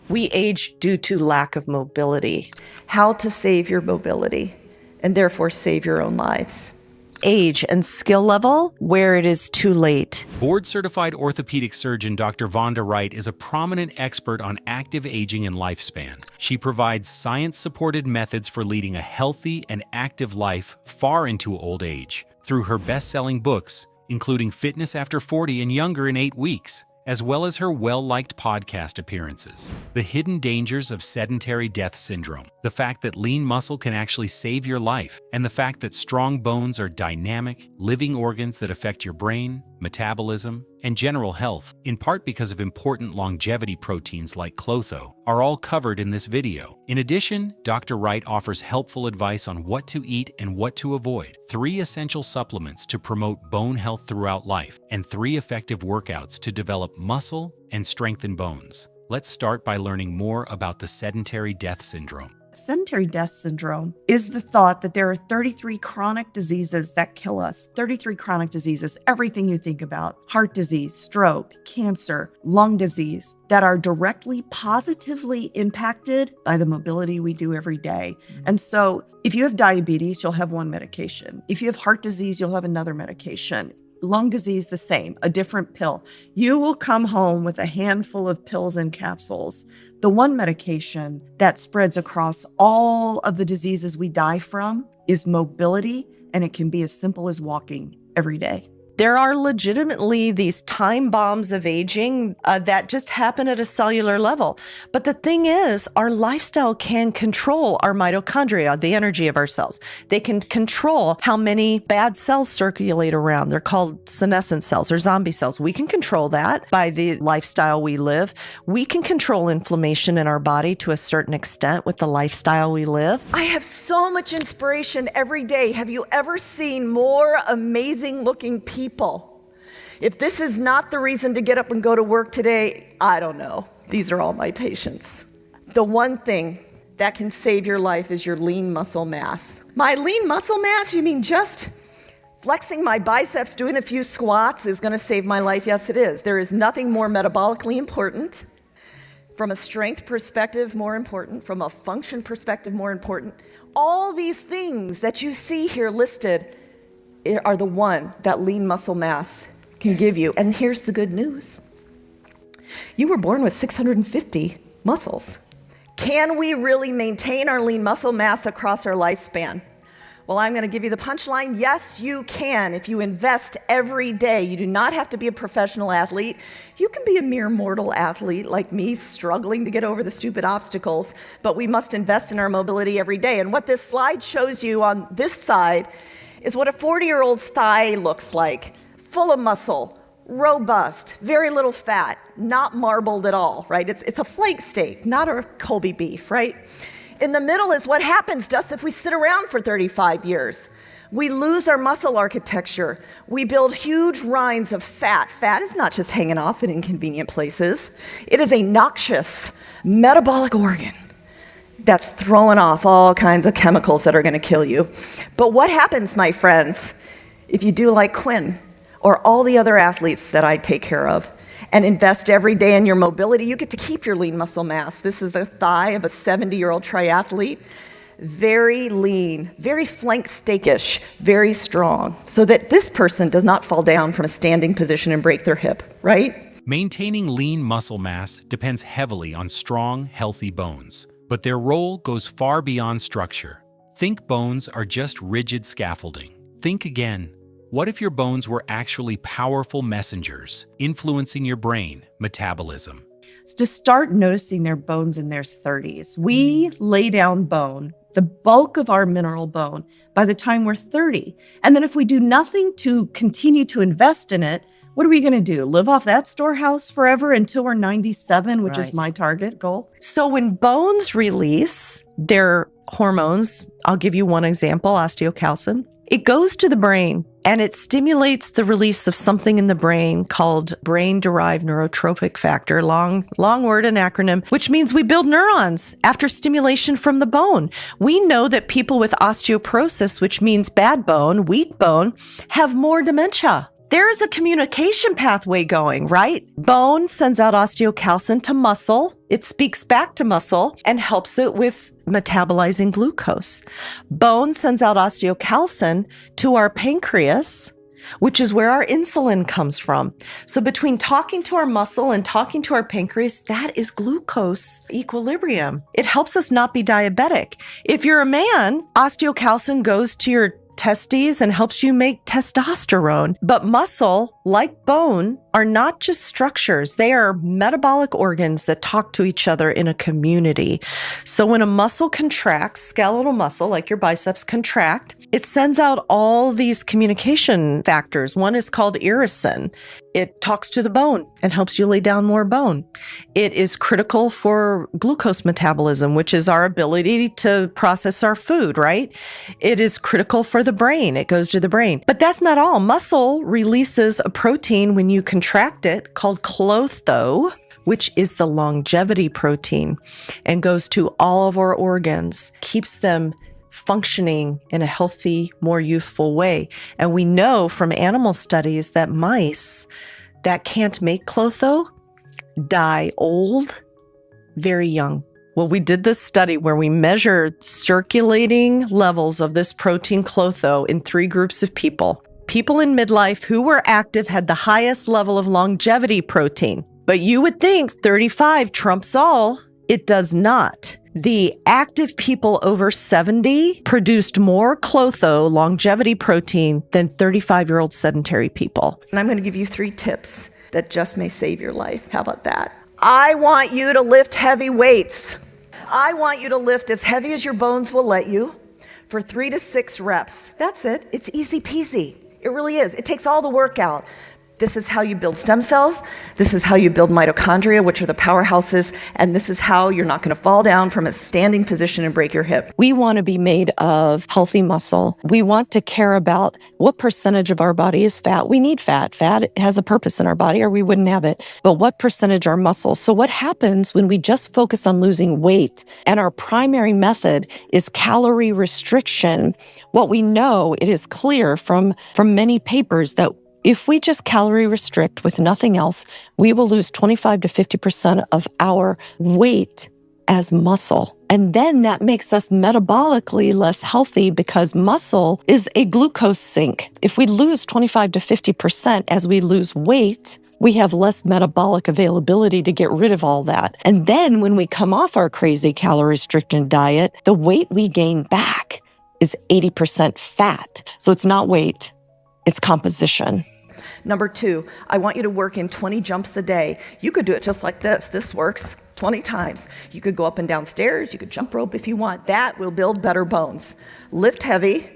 We age due to lack of mobility. How to save your mobility and therefore save your own lives. Age and skill level where it is too late. Board-certified orthopedic surgeon Dr. Vonda Wright is a prominent expert on active aging and lifespan. She provides science-supported methods for leading a healthy and active life far into old age through her best-selling books, including Fitness After 40 and Younger in 8 Weeks, as well as her well-liked podcast appearances. The hidden dangers of sedentary death syndrome, the fact that lean muscle can actually save your life, and the fact that strong bones are dynamic, living organs that affect your brain, metabolism, and general health, in part because of important longevity proteins like Klotho, are all covered in this video. In addition, Dr. Wright offers helpful advice on what to eat and what to avoid, 3 essential supplements to promote bone health throughout life, and 3 effective workouts to develop muscle and strengthen bones. Let's start by learning more about the sedentary death syndrome. Sedentary death syndrome is the thought that there are 33 chronic diseases that kill us. 33 chronic diseases, everything you think about, heart disease, stroke, cancer, lung disease, that are directly positively impacted by the mobility we do every day. And so if you have diabetes, you'll have one medication. If you have heart disease, you'll have another medication. Lung disease, the same, a different pill. You will come home with a handful of pills and capsules. The one medication that spreads across all of the diseases we die from is mobility, and it can be as simple as walking every day. There are legitimately these time bombs of aging that just happen at a cellular level. But the thing is, our lifestyle can control our mitochondria, the energy of our cells. They can control how many bad cells circulate around. They're called senescent cells or zombie cells. We can control that by the lifestyle we live. We can control inflammation in our body to a certain extent with the lifestyle we live. I have so much inspiration every day. Have you ever seen more amazing looking people? If this is not the reason to get up and go to work today, I don't know. These are all my patients. The one thing that can save your life is your lean muscle mass. My lean muscle mass, you mean just flexing my biceps, doing a few squats is going to save my life? Yes, it is. There is nothing more metabolically important. From a strength perspective, more important. From a function perspective, more important. All these things that you see here listed are the one that lean muscle mass can give you. And here's the good news. You were born with 650 muscles. Can we really maintain our lean muscle mass across our lifespan? Well, I'm going to give you the punchline. Yes, you can if you invest every day. You do not have to be a professional athlete. You can be a mere mortal athlete like me, struggling to get over the stupid obstacles, but we must invest in our mobility every day. And what this slide shows you on this side is what a 40-year-old's thigh looks like. Full of muscle, robust, very little fat, not marbled at all, right? It's a flank steak, not a Colby beef, right? In the middle is what happens to us if we sit around for 35 years. We lose our muscle architecture. We build huge rinds of fat. Fat is not just hanging off in inconvenient places. It is a noxious metabolic organ that's throwing off all kinds of chemicals that are going to kill you. But what happens, my friends, if you do like Quinn or all the other athletes that I take care of and invest every day in your mobility? You get to keep your lean muscle mass. This is the thigh of a 70-year-old triathlete. Very lean, very flank steakish, very strong, so that this person does not fall down from a standing position and break their hip, right? Maintaining lean muscle mass depends heavily on strong, healthy bones. But their role goes far beyond structure. Think bones are just rigid scaffolding. Think again. What if your bones were actually powerful messengers, influencing your brain, metabolism? To start noticing their bones in their 30s. We lay down bone, the bulk of our mineral bone, by the time we're 30. And then if we do nothing to continue to invest in it, what are we going to do? Live off that storehouse forever until we're 97, which is my target goal? So when bones release their hormones, I'll give you one example, osteocalcin. It goes to the brain and it stimulates the release of something in the brain called brain-derived neurotrophic factor, long word and acronym, which means we build neurons after stimulation from the bone. We know that people with osteoporosis, which means bad bone, weak bone, have more dementia. There's a communication pathway going, right? Bone sends out osteocalcin to muscle. It speaks back to muscle and helps it with metabolizing glucose. Bone sends out osteocalcin to our pancreas, which is where our insulin comes from. So between talking to our muscle and talking to our pancreas, that is glucose equilibrium. It helps us not be diabetic. If you're a man, osteocalcin goes to your testes and helps you make testosterone. But muscle, like bone, are not just structures. They are metabolic organs that talk to each other in a community. So when a muscle contracts, skeletal muscle, like your biceps contract, it sends out all these communication factors. One is called irisin. It talks to the bone and helps you lay down more bone. It is critical for glucose metabolism, which is our ability to process our food, right? It is critical for the brain. It goes to the brain. But that's not all. Muscle releases a protein when you contract it called Klotho, which is the longevity protein, and goes to all of our organs, keeps them functioning in a healthy, more youthful way. And we know from animal studies that mice that can't make Klotho die old, very young. Well, we did this study where we measured circulating levels of this protein Klotho in 3 groups of people. People in midlife who were active had the highest level of longevity protein. But you would think 35 trumps all. It does not. The active people over 70 produced more Klotho longevity protein than 35-year-old sedentary people. And I'm going to give you 3 tips that just may save your life. How about that? I want you to lift heavy weights. I want you to lift as heavy as your bones will let you for 3 to 6 reps. That's it. It's easy peasy. It really is. It takes all the work out. This is how you build stem cells. This is how you build mitochondria, which are the powerhouses. And this is how you're not going to fall down from a standing position and break your hip. We want to be made of healthy muscle. We want to care about what percentage of our body is fat. We need fat. Fat has a purpose in our body or we wouldn't have it. But what percentage are muscle? So what happens when we just focus on losing weight and our primary method is calorie restriction? What we know, it is clear from many papers that if we just calorie restrict with nothing else, we will lose 25 to 50% of our weight as muscle. And then that makes us metabolically less healthy because muscle is a glucose sink. If we lose 25 to 50% as we lose weight, we have less metabolic availability to get rid of all that. And then when we come off our crazy calorie restriction diet, the weight we gain back is 80% fat. So it's not weight, it's composition. Number 2, I want you to work in 20 jumps a day. You could do it just like this. This works 20 times. You could go up and down stairs. You could jump rope if you want. That will build better bones. Lift heavy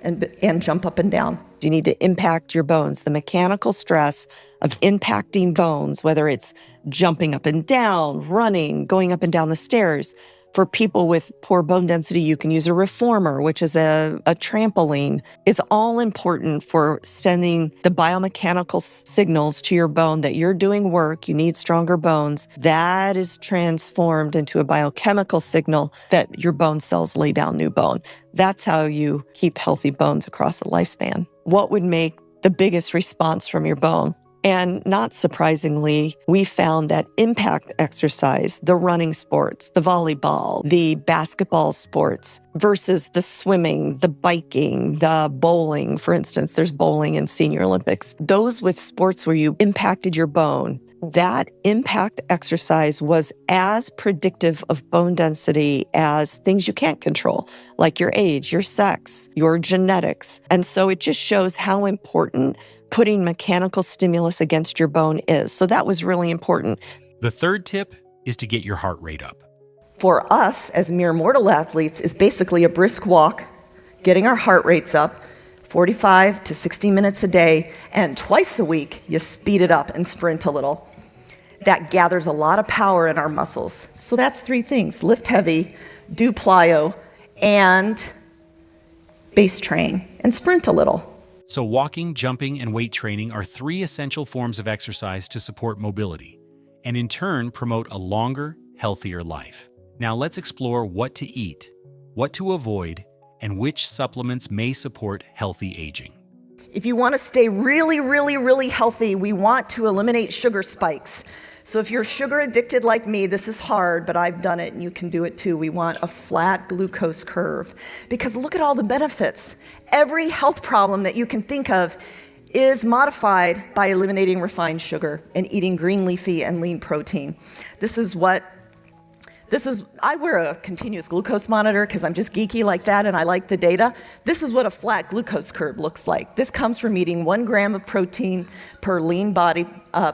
and jump up and down. You need to impact your bones. The mechanical stress of impacting bones, whether it's jumping up and down, running, going up and down the stairs. For people with poor bone density, you can use a reformer, which is a trampoline. It's all important for sending the biomechanical signals to your bone that you're doing work, you need stronger bones. That is transformed into a biochemical signal that your bone cells lay down new bone. That's how you keep healthy bones across a lifespan. What would make the biggest response from your bone? And not surprisingly, we found that impact exercise, the running sports, the volleyball, the basketball sports versus the swimming, the biking, the bowling, for instance, there's bowling in Senior Olympics. Those with sports where you impacted your bone, that impact exercise was as predictive of bone density as things you can't control, like your age, your sex, your genetics. And so it just shows how important putting mechanical stimulus against your bone is. So that was really important. The 3rd tip is to get your heart rate up. For us, as mere mortal athletes, is basically a brisk walk, getting our heart rates up, 45 to 60 minutes a day, and twice a week, you speed it up and sprint a little. That gathers a lot of power in our muscles. So that's 3 things: lift heavy, do plyo, and base train, and sprint a little. So walking, jumping, and weight training are 3 essential forms of exercise to support mobility, and in turn promote a longer, healthier life. Now let's explore what to eat, what to avoid, and which supplements may support healthy aging. If you want to stay really, really, really healthy, we want to eliminate sugar spikes. So if you're sugar addicted like me, this is hard, but I've done it and you can do it too. We want a flat glucose curve because look at all the benefits. Every health problem that you can think of is modified by eliminating refined sugar and eating green leafy and lean protein. I wear a continuous glucose monitor because I'm just geeky like that and I like the data. This is what a flat glucose curve looks like. This comes from eating 1 gram of protein per lean body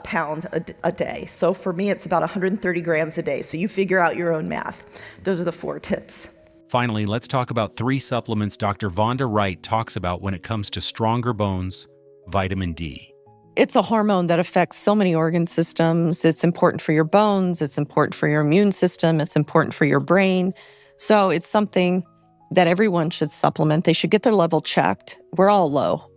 pound a day. So for me, it's about 130 grams a day. So you figure out your own math. Those are the 4 tips. Finally, let's talk about 3 supplements Dr. Vonda Wright talks about when it comes to stronger bones, vitamin D. It's a hormone that affects so many organ systems. It's important for your bones. It's important for your immune system. It's important for your brain. So it's something that everyone should supplement. They should get their level checked. We're all low.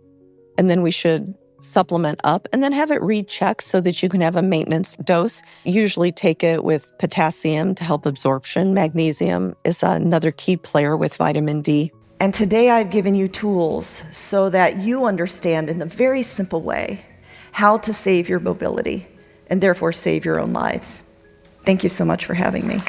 And then we should supplement up and then have it rechecked so that you can have a maintenance dose. Usually take it with potassium to help absorption. Magnesium is another key player with vitamin D. And today I've given you tools so that you understand in a very simple way how to save your mobility and therefore save your own lives. Thank you so much for having me.